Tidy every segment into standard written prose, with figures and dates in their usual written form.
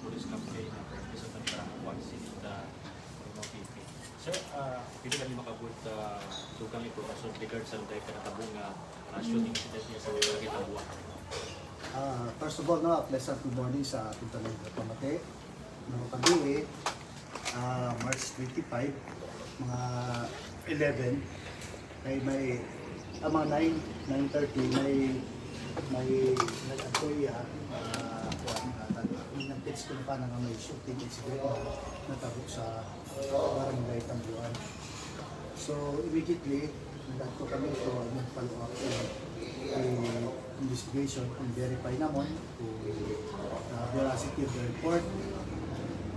police campaign na practice at nagkarakuan si Tita PP. Sir, pwede kami makabot tukang impormasyon regard sa lugar ka natabong shooting incident niya sa lugar kitabuan. First of all, pleasant good morning sa ating talang pamate. Kami March 25, mga 11, ay may mga 9:30 may nag-apoy nag-text ko na pa na may shooting incident na natabo sa barangay Tambuan. So immediately nagto kami ito mag-follow up investigation kung verify namon kung veracity of the report.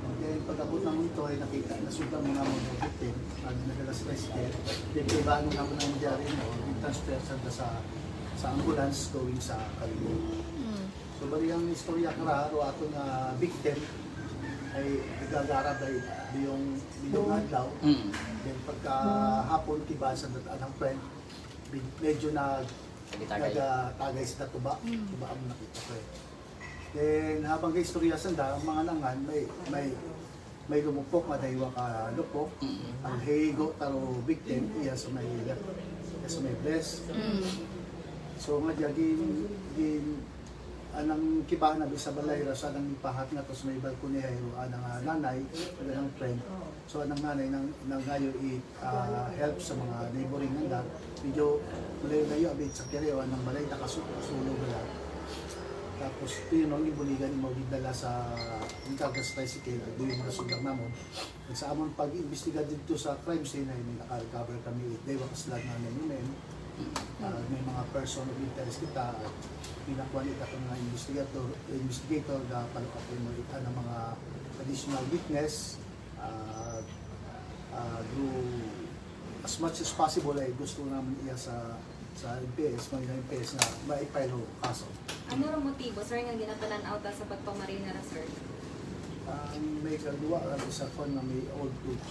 And then pag-abot naman ito ay nakita nasundang mo naman yung victim nagalas rescue. Then kaibahan naman ang nangyari mo i-transfer sa ambulance going sa Kalibo. So bali ang istorya kararo ato nga victim ay nagagarab ay yung adlaw. Then pagka hapon kiba sa anang friend medyo nagtagay sa tuba ang nakita ko. Then habang kay istorya sanda ang mga nangan may lumupok madaywa ka lupok ang higo taro victim iya sa may bless. So nga gin anang kibahan na sa balay sa anang ipahat nga tos may balkoni ay anang nanay anang friend. So anang nanay nang ngayo help sa mga neighboring nanda medyo layo abit sa kere anang balay nakasulo gala. Tapos yun ang ibuligan mo gidala sa Incargas Tricycle at doon yung nasundang namon. At sa amon pag-imbestiga dito sa crime scene ay may naka-recover kami daywa kaslag namin yun. May mga person of interest kita at pinakuha nita ng mga investigator na palukapin mo ita ng mga additional witness as much as possible ay gusto namin iya sa MPS, mga MPS na maipile o kaso. Ano ang motibo, sir, nga ginatalan out sa pagpamarina na, sir? May kagawa lang sa fund na may old bridge.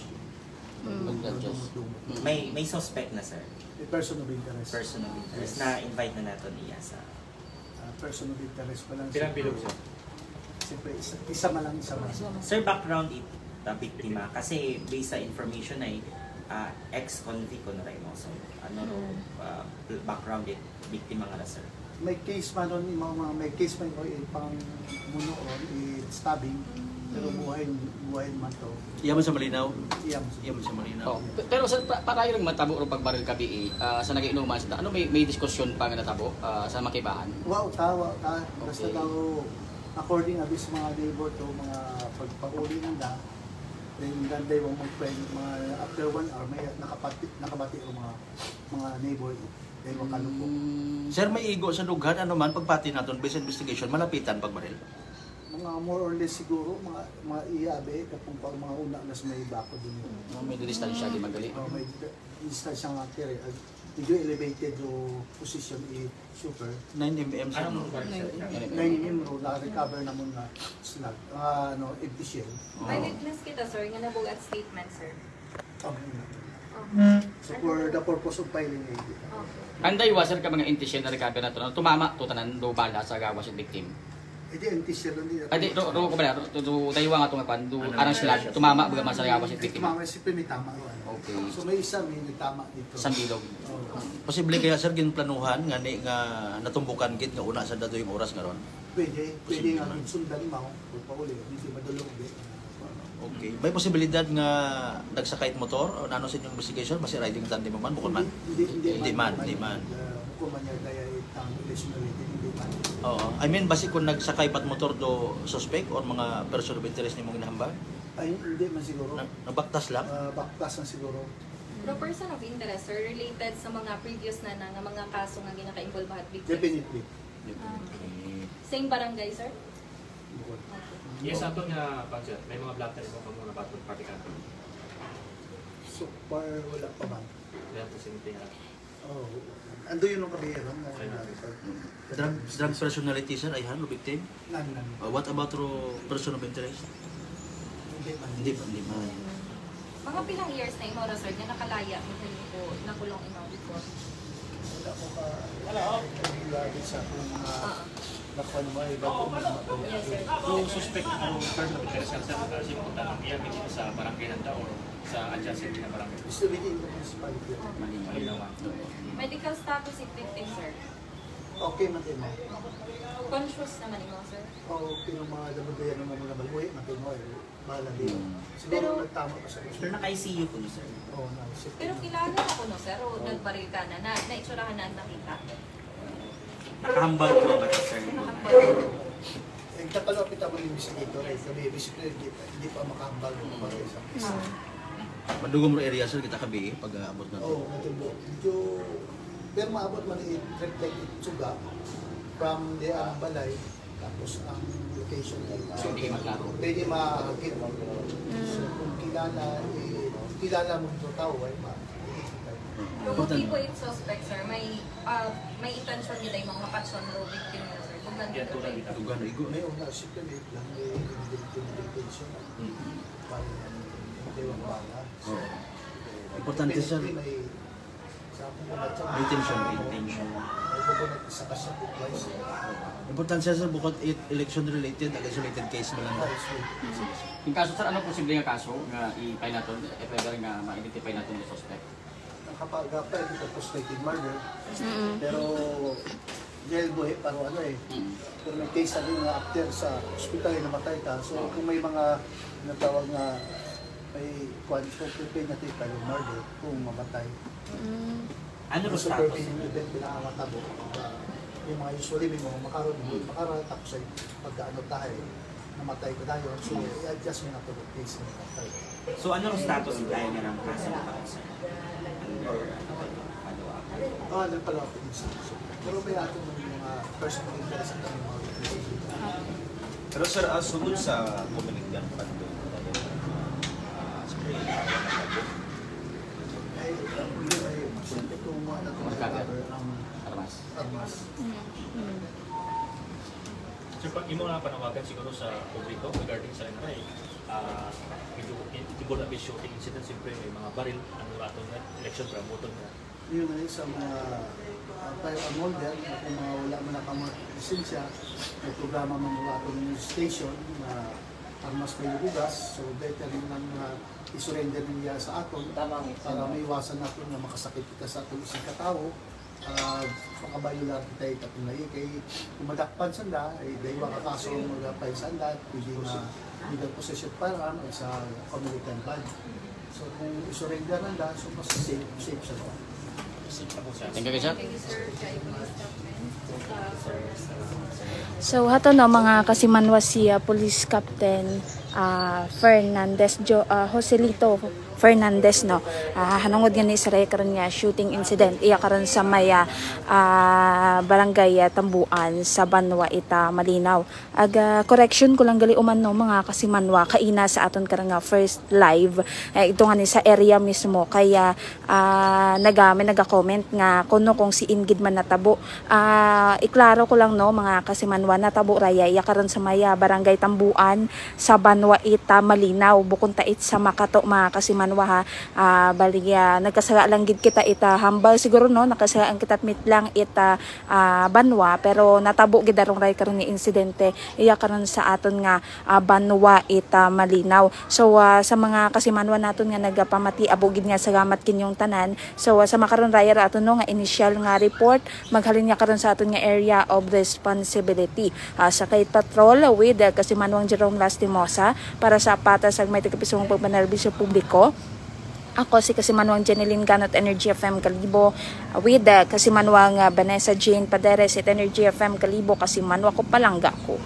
May suspect na, sir? May person of interest. Person of interest na invite na natin niya sa... person of interest pa lang. Pilang bilog, sir? Siyempre, isa man lang. Sir, background biktima, kasi based sa information ay ex-convict ko na rin mo. So, background biktima nga na, sir? May case man ron, may case man ron pang muno ron, stabbing, pero buhay man to. Iyaman sa Malinaw? Iyaman sa Malinaw. Oh. Pero sa para yung matabo ro pagbaril kabi sa nagiinuman sa ano may diskusyon pa nga natabo sa makibahan. Wow, tawa ka. Basta daw according abis mga neighbor to mga pagpauli nanda. Then ganday mo mga after 1 hour may nakabati o mga neighbor dahil makalupok. Sir, may igo sa dughan ano man pagpati naton based investigation malapitan pagbaril. Mga more or less siguro mga iabe kapag pag mga una na sa may bako din. May distansya di magali. May distansya nga kere. Medyo elevated o position super 9 mm sa ano? 9 mm na-recover naman na slag. Empty shell. May witness kita, sir, nga nabugat statement, sir. So for the purpose of filing a Anday wasar ka mga intisyon na recover na to tumama to tanan do bala sa gawas ng victim. Edi empty shell hindi. Adi ro ko ba do daywa nga to nga pan do arang slag tumama baga man sa gawas ng victim. Tumama si may tama ro. Okay. So may isa may nagtama dito. Sa bilog. Posible kaya sir ginplanuhan nga natumbukan gid nga una sa dato yung oras nga ron. Pwede nga sundan mo pauli hindi madulog gid. Okay. May posibilidad nga nagsakay motor o nano sa inyong investigation basi riding tandem man bukod man? Hindi man. Kung man niya kaya itang relationally hindi man. Oo. I mean basi kung nagsakay pat motor do suspect or mga person of interest nimong ginahambal? Ay hindi man siguro. Nabaktas lang? Baktas lang siguro. Pero person of interest, sir, related sa mga previous na mga kaso nga ginaka-involve victims? Definitely. Same barangay, sir? Yes, ato nga, Pansit, may mga blatter mo kung mga battle party ka. So far, wala pa man. Wala po simple nga. Ando yun ang kabihiran na Drug personality sir, ay halo victim? Nan. What about person of interest? Hindi man. Mga pilang years na imo, sir, na nakalaya ko nakulong imo before? Wala ko ka, wala ako sa mga nakuha naman ay bago mo naman. Yes, sir. Kung suspect ang first na pagkakasal sa kasi punta ng iya dito sa barangay ng Daor sa adjacent na barangay. Gusto within the municipality. Malinaw. Medical status if victim, sir. Okay man din mo. Conscious naman ikaw, sir. Okay nung mga damudayan ng mga baluwi, natin mo, bahala din. Siguro Pero- nagtama pa sa Pero naka-ICU po, sir. Oo, naisip ko. Pero kilala ako, no, sir, o nagbaril ka na, naitsurahan na ang nakita. Nakahambal po ba, sir? Eh, kapalapit ako yung investigator, eh, sabi, basically, hindi pa makahambal yung mga isang isa. Madugong area sir kita kabi pag abot na Oo, to. natubo. Medyo, pero maabot man i-reflect itsuga from the balay, tapos ang location niya. So, hindi kayo maklaro. Pwede mahagit. So, kung kilala mo itong tao, ay Kung tipo yung suspect, sir, may intention nila yung mga patson o victim nila, sir. Kung Yan nandito tulad kayo. dito. Dugan igo na. Ngayon na, circulate lang, may intention. Para hindi yung bala. So, Importante sir. may sa akong mga tiyang. May intention, may intention. May bubunat isa kasi twice. Importante sir bukod election related ag isolated case mo lang. Yung kaso, sir, ano posible nga kaso nga i-file natin, if ever nga ma-identify natin yung suspect? Kapag ito frustrated murder, pero jail boy, parang ano eh. Pero may case na din na after sa hospital ay namatay ka. So kung may mga natawag na may prepaid na tayo yung murder kung mamatay. Ano ro Sa status? prepaid event pinakamatabo. Yung mga usually may mga makaroon tapos ay pagkaano tayo namatay ko tayo. So i-adjust mo na ito yung case na namatay. So ano ro status tayo nga ng kaso na pa, sir? Ano pala ako din sa pero may ato mga personal interest at mga Pero sir, sunod sa komunidad pa doon, spray na ay hindi ay siyempre kung ano ang Armas. armas. So pag imo na panawagan siguro sa publiko regarding sa inay, medyo itibol na shooting incident, siyempre may mga baril, ano ato na election promoter na. Yun na sa mga firearm holder, kung mga wala man na lisensya, may programa man wala itong station na armas kayo bugas, so better rin lang na isurrender niya sa aton para maiwasan natin na makasakit kita sa atong isang katao. Makabayo lang kita itapong na kay kumadakpan sanda, ay dahil makakaso mag-apply sanda, pwede na legal possession firearm at sa American ban. So kung isurrender nanda, so mas safe siya ba? Thank you, sir. Thank you, sir. Kaya police captain. So hato no mga kasimanwa siya Police Captain Fernandez Joselito Fernandez no hanungod nga ni saray karon nga shooting incident iya karon sa maya barangay Tambuan sa Banwa ita Malinaw correction ko lang gali uman no mga kasimanwa kaina sa aton karon nga first live ito nga ni sa area mismo kaya naga-comment nga kuno kung si Ingrid man natabo iklaro ko lang no mga kasimanwa natabo raya iya karon sa maya barangay Tambuan sa Banwa ita Malinaw bukod tait sa Makato mga kasimanwa ha baligya nagkasaga lang gid kita ita hambal siguro no nakasagaan kita mit lang ita Banwa pero natabo gid darong ray karon ni insidente iya karon sa aton nga Banwa ita Malinaw so sa mga kasimanwa naton nga nagapamati abo gid nga salamat kinyong tanan so sa makaron ray aton no nga initial nga report maghalin nga karon sa aton nga area of responsibility sa kay patrol with kasimanwang Jerome Lastimosa para sa patas ag may tagapisong pagpanerbisyo publiko. Ako si Kasimanwang Jeneline Ganot Energy FM Kalibo with Kasimanwang Vanessa Jane Paderes at Energy FM Kalibo Kasimanwa ko palangga ko.